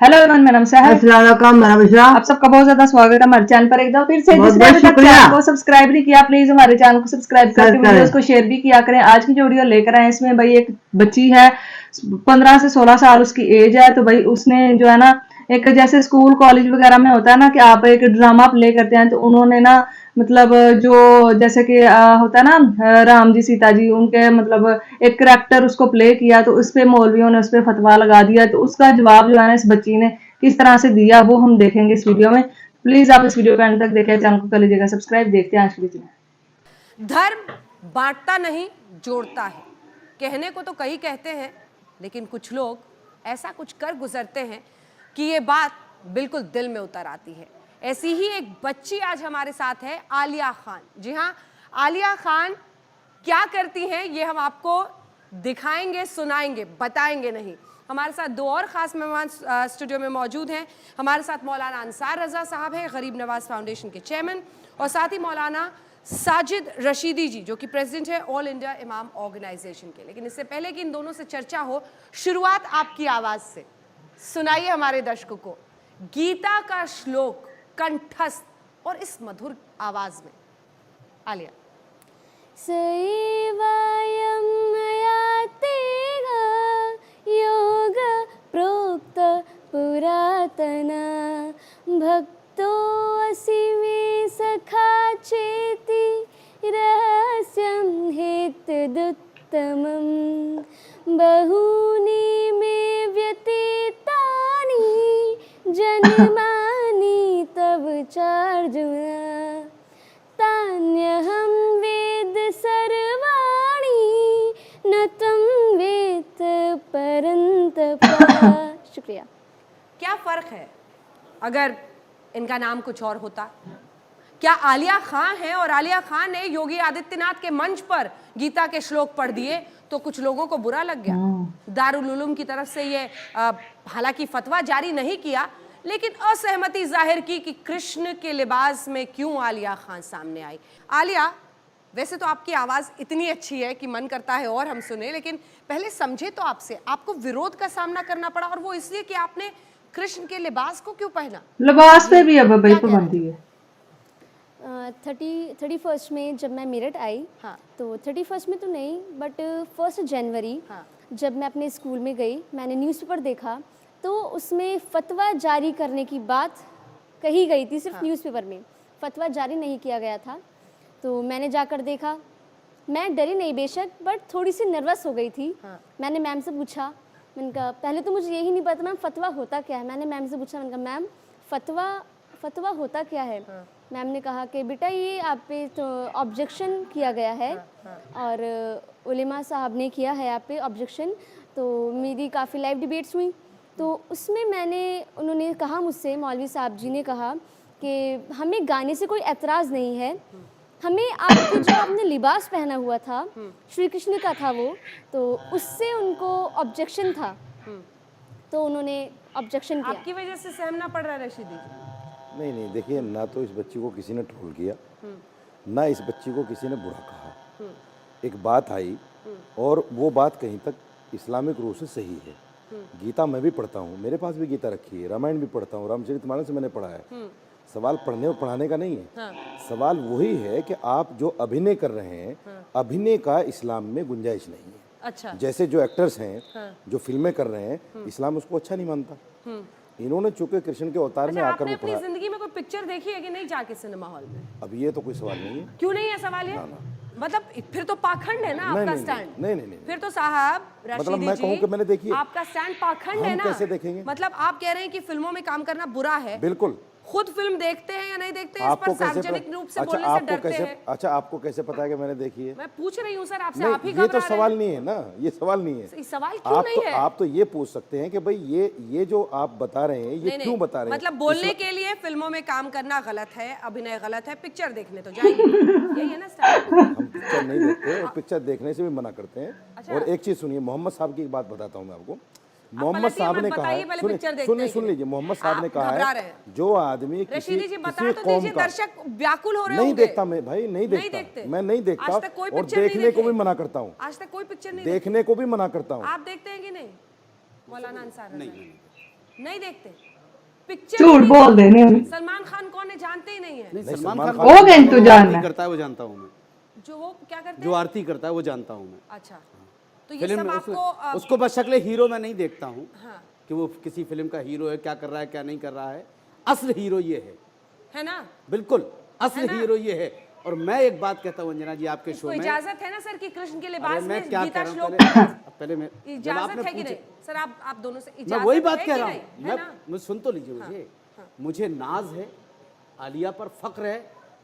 Hello everyone, मेरा नाम है। अस्सलाम वालेकुम। आप सबका बहुत ज्यादा स्वागत है हमारे चैनल पर एक बार फिर से। बहुत जिसने अभी तक शुक्रिया। चैनल को सब्सक्राइब नहीं किया, प्लीज हमारे चैनल को सब्सक्राइब करके वीडियोस को शेयर भी किया करें। आज की जो वीडियो लेकर आए इसमें भाई एक बच्ची है, 15 से 16 साल उसकी एज है। तो भाई उसने जो है ना, एक जैसे स्कूल कॉलेज वगैरह में होता है ना कि आप एक ड्रामा प्ले करते हैं, तो उन्होंने ना मतलब जो जैसे कि होता है ना राम जी सीता जी, उनके मतलब एक करेक्टर उसको प्ले किया, तो उस पे मौलवियों ने उस पे फतवा लगा दिया। तो उसका जवाब जो है ना इस बच्ची ने किस तरह से दिया वो हम देखेंगे इस वीडियो में। प्लीज आप इस वीडियो को एंड तक देखें, चैनल को कर लीजिएगा सब्सक्राइब। देखते हैं आज की वीडियो। धर्म बांटता नहीं, जोड़ता है। कहने को तो कई कहते हैं, लेकिन कुछ लोग ऐसा कुछ कर गुजरते हैं कि ये बात बिल्कुल दिल में उतर आती है। ऐसी ही एक बच्ची आज हमारे साथ है, आलिया खान। जी हाँ, आलिया खान क्या करती हैं ये हम आपको दिखाएंगे, सुनाएंगे, बताएंगे नहीं। हमारे साथ दो और ख़ास मेहमान स्टूडियो में मौजूद हैं। हमारे साथ मौलाना अंसार रज़ा साहब हैं, गरीब नवाज फाउंडेशन के चेयरमैन, और साथ ही मौलाना साजिद रशीदी जी, जो कि प्रेसिडेंट है ऑल इंडिया इमाम ऑर्गेनाइजेशन के। लेकिन इससे पहले कि इन दोनों से चर्चा हो, शुरुआत आपकी आवाज़ से सुनाइए हमारे दर्शकों को गीता का श्लोक कंठस्थ और इस मधुर आवाज़ में। आलिया। सैवायं याते योग प्रोक्त पुरातन भक्तो असि मे सखा चेति रहस्यं हेतदुत्तमं बहूनि मे व्यतीतानि जन्मानि तव चार्जुन तान्यहं वेद सर्वाणि न त्वं वेद परन्तप। शुक्रिया। क्या फ़र्क है अगर इनका नाम कुछ और होता? क्या आलिया खान है और आलिया खान ने योगी आदित्यनाथ के मंच पर गीता के श्लोक पढ़ दिए तो कुछ लोगों को बुरा लग गया। दारुल उलूम की तरफ से ये हालांकि फतवा जारी नहीं किया, लेकिन असहमति जाहिर की कि कृष्ण के लिबास में क्यों आलिया खान सामने आई। आलिया, वैसे तो आपकी आवाज़ इतनी अच्छी है कि मन करता है और हम सुने, लेकिन पहले समझे तो आपसे, आपको विरोध का सामना करना पड़ा, और वो इसलिए कि आपने कृष्ण के लिबास को क्यों पहना? लिबास पे भी अब भाई पाबंदी है। 31 में जब मैं मेरठ आई, हाँ। तो 31 में तो नहीं, बट 1 जनवरी हाँ। जब मैं अपने स्कूल में गई, मैंने न्यूज़पेपर देखा तो उसमें फतवा जारी करने की बात कही गई थी। सिर्फ न्यूज़पेपर में फतवा जारी नहीं किया गया था। तो मैंने जाकर देखा, मैं डरी नहीं बेशक, बट थोड़ी सी नर्वस हो गई थी। मैंने मैम से पूछा, मैंने कहा पहले तो मुझे यही नहीं पता मैम फतवा होता क्या है। मैंने मैम से पूछा, मैंने कहा मैम फतवा होता क्या है? मैम ने कहा कि बेटा ये आप पे तो ऑब्जेक्शन किया गया है, और उलेमा साहब ने किया है आप पे ऑब्जेक्शन। तो मेरी काफ़ी लाइव डिबेट्स हुई, तो उसमें उन्होंने कहा मुझसे, मौलवी साहब जी ने कहा कि हमें गाने से कोई एतराज़ नहीं है, हमें आपको जो आपने लिबास पहना हुआ था श्री कृष्ण का था वो, तो उससे उनको ऑब्जेक्शन था। तो उन्होंने ऑब्जेक्शन किया। आपकी वजह से सहमना पड़ रहा है रशीदी जी? नहीं, देखिए, ना तो इस बच्ची को किसी ने ट्रोल किया, ना इस बच्ची को किसी ने बुरा कहा। एक बात आई और वो बात कहीं तक इस्लामिक रूप से सही है। गीता मैं भी पढ़ता हूँ, मेरे पास भी गीता रखी है, रामायण भी पढ़ता हूँ, रामचरितमानस मैंने पढ़ा है। सवाल पढ़ने और पढ़ाने का नहीं है। सवाल वही है कि आप जो अभिनय कर रहे हैं, अभिनय का इस्लाम में गुंजाइश नहीं है। अच्छा। जैसे जो एक्टर्स हैं, जो फिल्में कर रहे हैं, इस्लाम उसको अच्छा नहीं मानता। इन्होंने चूंकि कृष्ण के अवतार में आकर आपने अपनी जिंदगी में कोई पिक्चर देखी है कि नहीं जाके सिनेमा हॉल में? अब ये तो कोई सवाल नहीं है। क्यों नहीं है सवाल ये? मतलब फिर तो पाखंड है ना आपका स्टैंड। नहीं। फिर तो साहब मतलब मैं कहूं कि मैंने देखी है, आपका स्टैंड पाखंड है ना। कैसे देखेंगे? मतलब आप कह रहे हैं कि फिल्मों में काम करना बुरा है। बिल्कुल। खुद फिल्म देखते हैं या नहीं देखते हैं, इस पर सार्वजनिक रूप से बोलने से डरते हैं। अच्छा, आपको कैसे पता है कि मैंने देखी है? मैं पूछ रही हूँ सर आपसे, आप ही ये तो सवाल नहीं है ना, ये सवाल नहीं है। सवाल क्यों नहीं है? आप तो ये पूछ सकते हैं कि भाई ये जो आप बता रहे हैं, ये क्यों बता रहे हैं? मतलब बोलने के लिए फिल्मों में काम करना गलत है, अभिनय गलत है, पिक्चर देखने तो जाएंगे, यही है ना स्टाइल? हम पिक्चर नहीं देखते और पिक्चर देखने से भी मना करते हैं। और एक चीज सुनिए, मोहम्मद साहब की एक बात बताता हूँ मैं आपको। मोहम्मद साहब ने कहा है, सुन लीजिए, मोहम्मद साहब ने कहा है, जो आदमी किसी कौम का दर्शक व्याकुल हो रहे नहीं देखता, मैं भाई नहीं देखता, मैं नहीं देखता, और देखने को भी मना करता हूँ। आज तक कोई पिक्चर नहीं देखने को भी मना करता हूँ। आप देखते हैं कि नहीं मौलाना अंसार? नहीं। नहीं देखते पिक्चर झूठ बोल देने उन्हें। सलमान खान कौन है जानते ही नहीं है। नहीं, सलमान खान वो गैंग तो जानना आरती है। करता है वो जानता हूँ मैं, जो वो क्या करते जो हैं। आरती करता है वो जानता हूँ मैं। अच्छा तो ये फिल्म सब में आपको उसको बस शक्ल हीरो मैं नहीं देखता हूँ हाँ कि वो किसी फिल्म का हीरो है, क्या कर रहा है क्या नहीं कर रहा है। असल हीरो ये है ना। बिल्कुल असल हीरो ये है। और मैं एक बात कहता हूँ अंजना जी आपके शो इसको में, इजाजत है ना सर कि कृष्ण के अरे लिबास मैं में क्या गीता कह रहा श्लोक हूँ पहले मैं जब इजाजत आपने है कि नहीं पूछा सर आप दोनों से मैं इजाजत वही बात है कह कि रहा नहीं? हूँ। है ना। मैं सुन तो लीजिए मुझे नाज है, आलिया पर फक्र है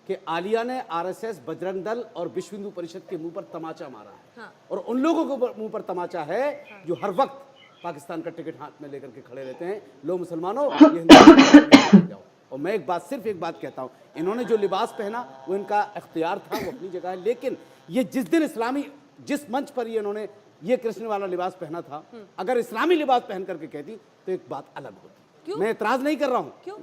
कि आलिया ने आरएसएस, बजरंग दल और विश्व हिंदू परिषद के मुंह पर तमाचा मारा है। हाँ। और उन लोगों के मुंह पर तमाचा है जो हर वक्त पाकिस्तान का टिकट हाथ में लेकर के खड़े रहते हैं, लो मुसलमानों ये हिंदुस्तान जाओ। और मैं सिर्फ एक बात कहता हूँ, इन्होंने जो लिबास पहना वो इनका इख्तियार था, वो अपनी जगह है। लेकिन ये जिस मंच पर ये इन्होंने ये कृष्ण वाला लिबास पहना था, अगर इस्लामी लिबास पहन करके कहती तो एक बात अलग होती। मैं इतराज नहीं कर रहा हूँ, क्यों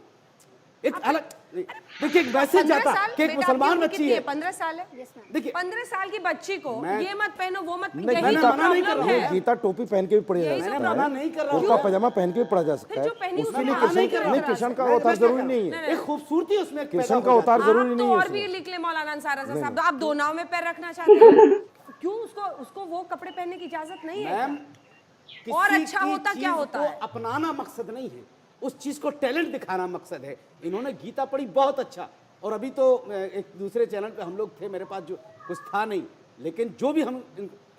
एक अलग देखिए एक मैसेज 15 जाता साल कि एक बेटा, मुसलमान आपकी उम्र बच्ची कितनी है। 15 साल है। देखिए 15 साल की बच्ची को ये मत पहनो वो मत नहीं, यही गीता तो मना नहीं कर प्रॉब्लम रहा हूँ। है। गीता टोपी पहन के भी पढ़ा जा यही सकता तो है, मना नहीं कर रहा हूँ। कुर्ता पजामा पहन के भी पढ़ा जा सकता फिर है। जो पहनी उसके उसमें लिए मना नहीं कर रहा नहीं, हूँ। कृष्ण का मैं अवतार क्या कह जरूरी रहा नहीं हूँ? है। एक खूबसूरती उसमें पैदा कृष्ण हो का अवतार जाती है। जरूरी आप नहीं तो है और भी उसमें। लिख ले मौलाना अंसार रजा साहब, आप दो नाव में पैर रखना चाहते हैं। क्यों उसको वो कपड़े पहनने की इजाजत नहीं है मैम, क्या? और किसी अच्छा की होता क्या चीज होता को है? अपनाना मकसद नहीं है, उस चीज को टैलेंट दिखाना मकसद है। इन्होंने गीता पढ़ी बहुत अच्छा, और अभी तो एक दूसरे चैनल पे हम लोग थे, मेरे पास जो कुछ था नहीं, लेकिन जो भी हम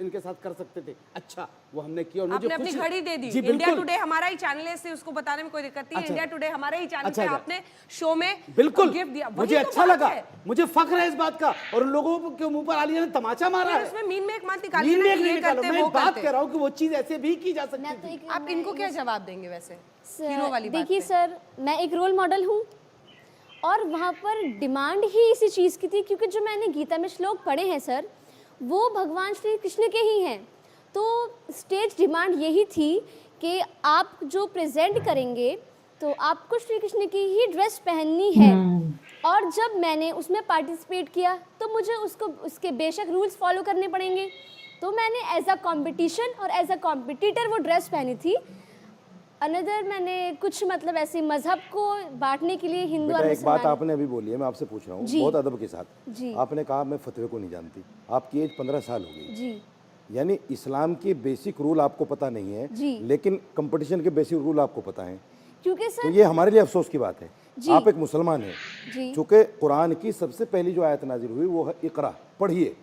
इनके साथ कर सकते थे अच्छा वो हमने किया। और मुझे आपने अपनी खुशी- घड़ी दे दी। जी इंडिया बिल्कुल टुडे हमारा ही चैनल है, इससे उसको बताने में कोई दिक्कत नहीं है। अच्छा। इंडिया टुडे हमारा ही चैनल अच्छा, पे अच्छा। आपने शो में बिल्कुल गिफ्ट दिया। वही मुझे तो अच्छा बात लगा, है। मुझे फख्र है इस बात का। और उन लोगों के मुंह पर आलिया ने तमाचा मारा फिर है। उसमें मीन में एक मत निकालिए मीन ना में कि नहीं ये निकालो, करते मैं वो एक बात करते। कह रहा हूँ कि वो चीज ऐसे भी की जा सकती मैं तो थी। एक आप इनको क्या जवाब देंगे वैसे हीरो वाली बात देखिए पे? सर, मैं एक रोल मॉडल हूँ और वहाँ पर डिमांड ही इसी चीज़ की थी, क्योंकि जो मैंने गीता में श्लोक पढ़े हैं सर, वो भगवान श्री कृष्ण के ही हैं। तो स्टेज डिमांड यही थी कि आप जो प्रेजेंट करेंगे तो आपको श्री कृष्ण की ही ड्रेस पहननी है। और जब मैंने उसमें पार्टिसिपेट किया तो मुझे उसके बेशक रूल्स फॉलो करने पड़ेंगे। तो मैंने एज अ कॉम्पिटिशन और एज अ कॉम्पिटिटर वो ड्रेस पहनी थी। अनदर मैंने कुछ मतलब ऐसे मजहब को बांटने के लिए हिंदू बेटा और एक बात मुसलमान। आपने अभी बोली है, मैं आपसे पूछ रहा हूँ जी। बहुत अदब के साथ। जी। आपने कहा मैं फतवे को नहीं जानती, आपकी एज 15 साल हो गई, जी यानी इस्लाम के बेसिक रूल आपको पता नहीं है, जी। लेकिन कंपटीशन के बेसिक रूल आपको पता है। क्योंकि तो सर ये हमारे लिए अफसोस की बात है। जी। आप एक मुसलमान हैं, जी चूँकि कुरान की सबसे पहली जो आयत नाजिल हुई वो है इकरा, पढ़िए।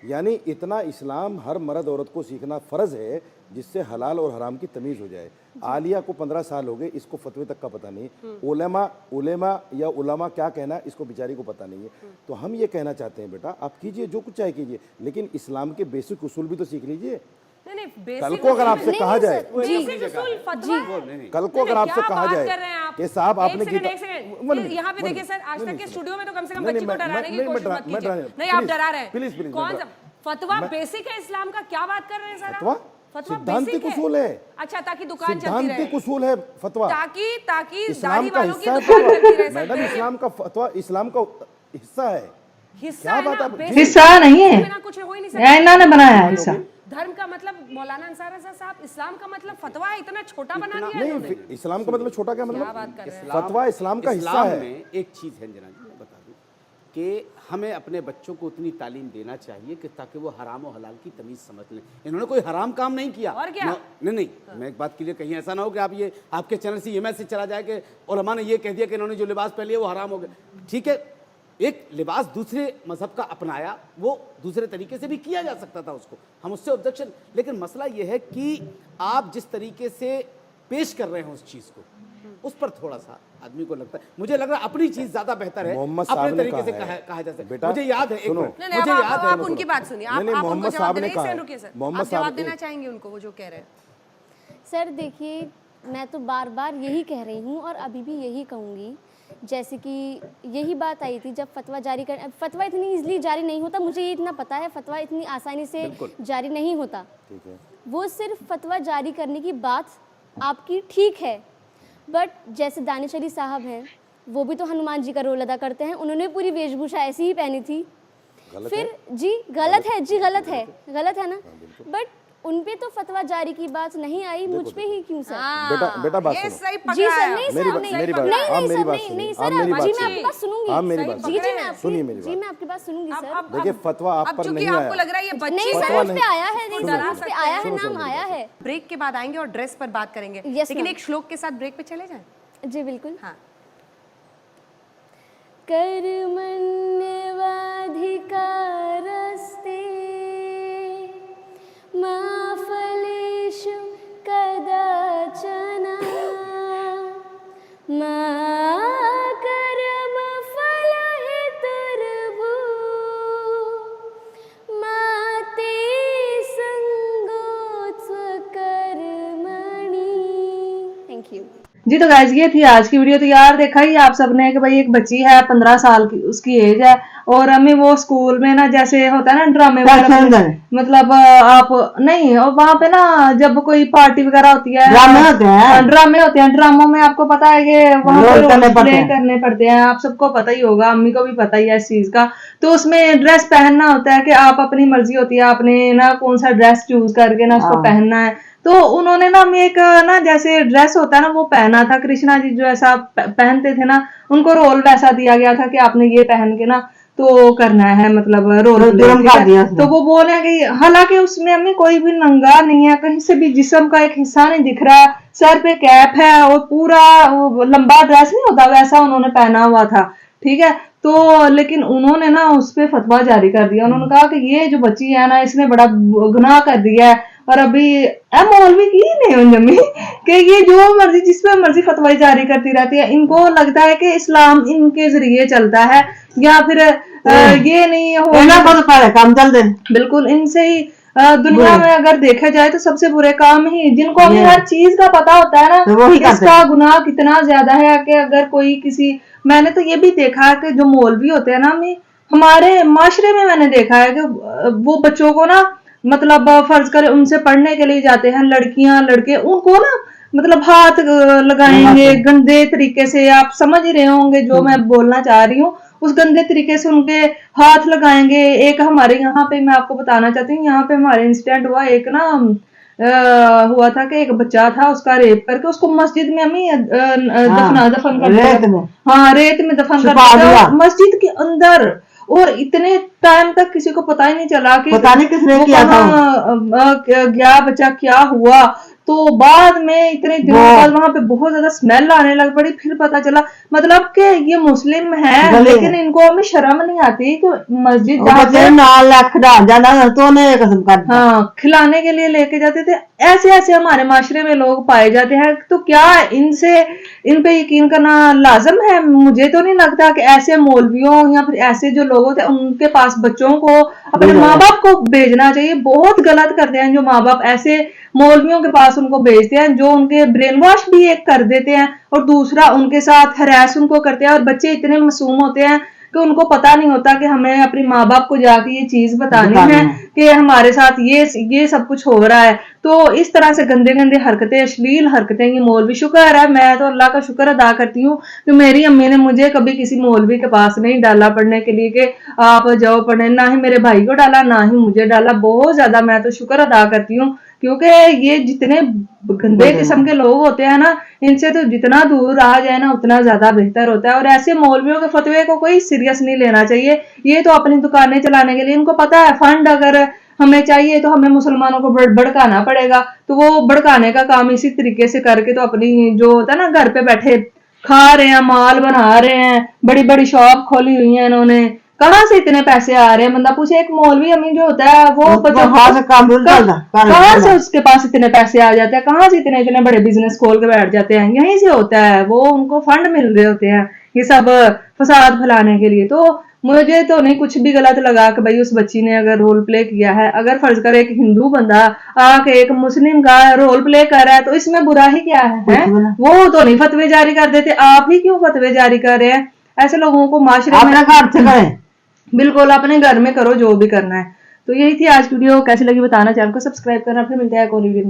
यानी इतना इस्लाम हर मर्द औरत को सीखना फ़र्ज़ है जिससे हलाल और हराम की तमीज़ हो जाए। आलिया को 15 साल हो गए, इसको फतवे तक का पता नहीं। उलेमा या उलमा क्या कहना इसको बेचारी को पता नहीं है। तो हम ये कहना चाहते हैं बेटा आप कीजिए जो कुछ चाहे कीजिए, लेकिन इस्लाम के बेसिक उसूल भी तो सीख लीजिए। नहीं कल को अगर आपसे कहा जाए बेसिक उसूल फतवा कल को अगर आपसे कहा क्या बात जाए कर रहे हैं आप? कि साहब आपने एक सेकंड, यहाँ पे देखिए सर, आज तक के स्टूडियो में तो कम से कम बच्ची को डराने की कोशिश मत कीजिए। नहीं आप डरा रहे हैं। प्लीज प्लीज कौन सा फतवा बेसिक है इस्लाम का? क्या बात कर रहे हैं सर? फतवा फतवा सिद्धांतिक बेसिक उसूल है। अच्छा, ताकि दुकान चलती रहे, सिद्धांतिक उसूल है फतवा। ताकि इस्लाम दाढ़ी का वालों की हिस्सा दुकान चलती रहे है सर। मैडम, इस्लाम का फतवा इस्लाम का हिस्सा है। हिस्सा क्या है बात ना, आप- basic हिस्सा नहीं है, बिना कुछ हो ही नहीं ये इन्होंने बनाया है हिस्सा। धर्म का मतलब मौलाना अंसार रजा साहब, इस्लाम का मतलब फतवा है, इतना छोटा बना दिया नहीं इन्होंने। इस्लाम का मतलब छोटा क्या क्या मतलब? बात कर रहे हैं? फतवा इस्लाम का हिस्सा इस्लाम है। में एक चीज़ है अंजना जी, मैं बता दूं कि हमें अपने बच्चों को उतनी तालीम देना चाहिए कि ताकि वो हराम और हलाल की तमीज़ समझ लें। इन्होंने कोई हराम काम नहीं किया। और क्या? नहीं, मैं एक बात के लिए, कहीं ऐसा ना हो कि आप ये आपके चैनल से ये मैसेज चला जाए कि उलमा ने ये कह दिया कि इन्होंने जो लिबास पहन लिया वो हराम हो गया। ठीक है, एक लिबास दूसरे मजहब का अपनाया, वो दूसरे तरीके से भी किया जा सकता था, उसको हम उससे ऑब्जेक्शन। लेकिन मसला ये है कि आप जिस तरीके से पेश कर रहे हैं उस चीज़ को, उस पर थोड़ा सा आदमी को लगता है, मुझे लग रहा है अपनी चीज़ ज़्यादा बेहतर है, मोहम्मद अपने साहब ने तरीके से कहा है। कहा जा सकता है। बेटा, मुझे याद है, एक सुनो। मिनट, नहीं, मुझे अब याद है, आप उनकी बात सुनिए। आप नहीं, उनको मोहम्मद जवाब साहब दे ने रहे कहा हैं। है। रुकिए सर, मोहम्मद आप जवाब साहब देना चाहेंगे उनको, वो जो कह रहे हैं? सर देखिए, मैं तो बार बार यही कह रही हूँ और अभी भी यही कहूँगी। जैसे कि यही बात आई थी जब फतवा जारी कर, फतवा इतनी इजीली जारी नहीं होता, मुझे ये इतना पता है, फतवा इतनी आसानी से जारी नहीं होता। ठीक है, वो सिर्फ फतवा जारी करने की बात आपकी ठीक है, बट जैसे दानिश अली साहब हैं, वो भी तो हनुमान जी का रोल अदा करते हैं, उन्होंने पूरी वेशभूषा ऐसी ही पहनी थी। गलत फिर जी गलत है, जी गलत है ना, बट उनपे तो फतवा जारी की बात नहीं आई, मुझ पे ही क्यों सर? बेटा बात ये सुनो। सही जी पकड़ा सर, है नहीं मेरी सर, बात- नहीं मेरी बात- नहीं आप नहीं मेरी सर, बात नहीं सुनिए, नहीं आप सर, मेरी बात जी मैं सुनिए। आपकी बात सुनूंगी। आप मेरी सही बात पकड़ जी जी रहे मैं हैं। आपकी सुनिए मेरी जी बात। मैं आपकी बात सुनूंगी सर। अब देखिए फतवा आप अब पर चूंकि नहीं आपको आया। लग रहा है ये बच्ची नहीं सर, फतवा उस पे नहीं- आया है, नहीं सुनो, सर, उस पे आया है, सुनो, नाम सुनो, आया है। ब्रेक के बाद आएंगे और ड्रेस पर बात करेंगे, Yes, लेकिन ma'am. एक श्लोक के साथ ब्रेक पे चले जाएं। जी बिल्कुल। हाँ, कर्मण्यवाधिकारस्ते मा फलेषु कदाचन मा कर्मफलहेतुर्भू मा ते संगोत्स्वकर्मणि। Thank you. जी तो गाइस ये थी आज की वीडियो। तो यार देखा ही आप सबने कि भाई एक बच्ची है 15 साल की, उसकी एज है, और हमें वो स्कूल में ना जैसे होता है ना ड्रामे वगैरह, मतलब आप नहीं, और वहां पे ना जब कोई पार्टी वगैरह होती है, ड्रामे होते हैं, ड्रामों में आपको पता है कि वहां पे रोल प्ले करने पड़ते हैं। आप सबको पता ही होगा, अम्मी को भी पता ही है इस चीज का। तो उसमें ड्रेस पहनना होता है कि आप अपनी मर्जी होती है, आपने ना कौन सा ड्रेस चूज करके ना उसको पहनना है। तो उन्होंने ना हमें एक ना जैसे ड्रेस होता है ना वो पहना था, कृष्णा जी जो ऐसा पहनते थे ना, उनको रोल वैसा दिया गया था कि आपने ये पहन के ना तो करना है, मतलब रोल प्ले। तो वो बोले कि हालांकि उसमें हमें कोई भी नंगा नहीं है, कहीं से भी जिस्म का एक हिस्सा नहीं दिख रहा, सर पे कैप है और पूरा लंबा ड्रेस नहीं होता वैसा उन्होंने पहना हुआ था, ठीक है। तो लेकिन उन्होंने ना उस पे फतवा जारी कर दिया। उन्होंने कहा कि ये जो बच्ची है ना इसने बड़ा गुनाह कर दिया है, और अभी मौलवी की नहीं जमी कि ये जो मर्जी जिस पे मर्जी फतवाई जारी करती रहती है। इनको लगता है कि इस्लाम इनके जरिए चलता है, या फिर ये नहीं हो काम चलते। बिल्कुल इनसे ही दुनिया में अगर देखा जाए तो सबसे बुरे काम ही, जिनको हमें हर चीज का पता होता है ना, तो इसका गुनाह कितना ज्यादा है कि अगर कोई किसी, मैंने तो ये भी देखा है कि जो मौलवी होते हैं ना, हमारे माशरे में मैंने देखा है कि वो बच्चों को ना, मतलब फर्ज करे उनसे पढ़ने के लिए जाते हैं लड़कियां लड़के, उनको ना मतलब हाथ लगाएंगे गंदे तरीके से। आप समझ रहे होंगे जो मैं बोलना चाह रही हूँ, उस गंदे तरीके से उनके हाथ लगाएंगे। एक हमारे यहाँ पे मैं आपको बताना चाहती हूँ, यहाँ पे हमारे इंसिडेंट हुआ एक ना, हुआ था कि एक बच्चा था, उसका रेप करके उसको मस्जिद में हमें दफन कर दिया। हाँ, रेत में दफन कर दिया मस्जिद के अंदर, और इतने टाइम तक किसी को पता ही नहीं चला कि पता नहीं किसने किया था, गया बच्चा क्या हुआ। तो बाद में इतने दिनों बाद वहां पे बहुत ज्यादा स्मेल आने लग पड़ी, फिर पता चला मतलब कि ये मुस्लिम है, लेकिन इनको हमें शर्म नहीं आती कि मस्जिद हाँ खिलाने के लिए लेके जाते थे। ऐसे ऐसे हमारे माशरे में लोग पाए जाते हैं। तो क्या इनसे इन पे यकीन करना लाजम है? मुझे तो नहीं लगता कि ऐसे मौलवियों या फिर ऐसे जो लोग होते हैं उनके पास बच्चों को, अपने माँ बाप को भेजना चाहिए। बहुत गलत करते हैं जो माँ बाप ऐसे मौलवियों के पास उनको भेजते हैं, जो उनके ब्रेन वॉश भी एक कर देते हैं, और दूसरा उनके साथ हरास उनको करते हैं। और बच्चे इतने मासूम होते हैं कि उनको पता नहीं होता कि हमें अपने माँ बाप को जाके ये चीज बतानी है कि हमारे साथ ये सब कुछ हो रहा है। तो इस तरह से गंदे गंदे हरकतें, अश्लील हरकतें ये मौलवी, शुक्र है, मैं तो अल्लाह का शुक्र अदा करती हूँ कि मेरी अम्मी ने मुझे कभी किसी मौलवी के पास नहीं डाला पढ़ने के लिए कि आप जाओ पढ़ने, ना ही मेरे भाई को डाला ना ही मुझे डाला। बहुत ज्यादा मैं तो शुक्र अदा करती हूँ, क्योंकि ये जितने गंदे किस्म के लोग होते हैं ना, इनसे तो जितना दूर रहा जाए ना उतना ज्यादा बेहतर होता है। और ऐसे मौलवियों के फतवे को कोई सीरियस नहीं लेना चाहिए। ये तो अपनी दुकानें चलाने के लिए, इनको पता है फंड अगर हमें चाहिए तो हमें मुसलमानों को भड़काना पड़ेगा, तो वो भड़काने का काम इसी तरीके से करके तो अपनी जो होता है ना, घर पे बैठे खा रहे हैं, माल बना रहे हैं, बड़ी बड़ी शॉप खोली हुई है इन्होंने। कहाँ से इतने पैसे आ रहे हैं? बंदा पूछे, एक मौलवी अमीन जो होता है वो कहाँ से उसके पास इतने पैसे आ जाते हैं, कहाँ से इतने इतने बड़े बिजनेस खोल के बैठ जाते हैं? यहीं से होता है, वो उनको फंड मिल रहे होते हैं ये सब फसाद फैलाने के लिए। तो मुझे तो नहीं कुछ भी गलत लगा कि भाई उस बच्ची ने अगर रोल प्ले किया है। अगर फर्ज करे एक हिंदू बंदा आके एक मुस्लिम का रोल प्ले कर रहा है तो इसमें बुरा ही क्या है? वो तो नहीं फतवे जारी कर देते, आप ही क्यों फतवे जारी कर रहे हैं? ऐसे लोगों को माशरे में घर से करें, बिल्कुल अपने घर में करो जो भी करना है। तो यही थी आज की वीडियो, कैसी लगी बताना, चैनल को सब्सक्राइब करना। फिर मिलते हैं एक और वीडियो में।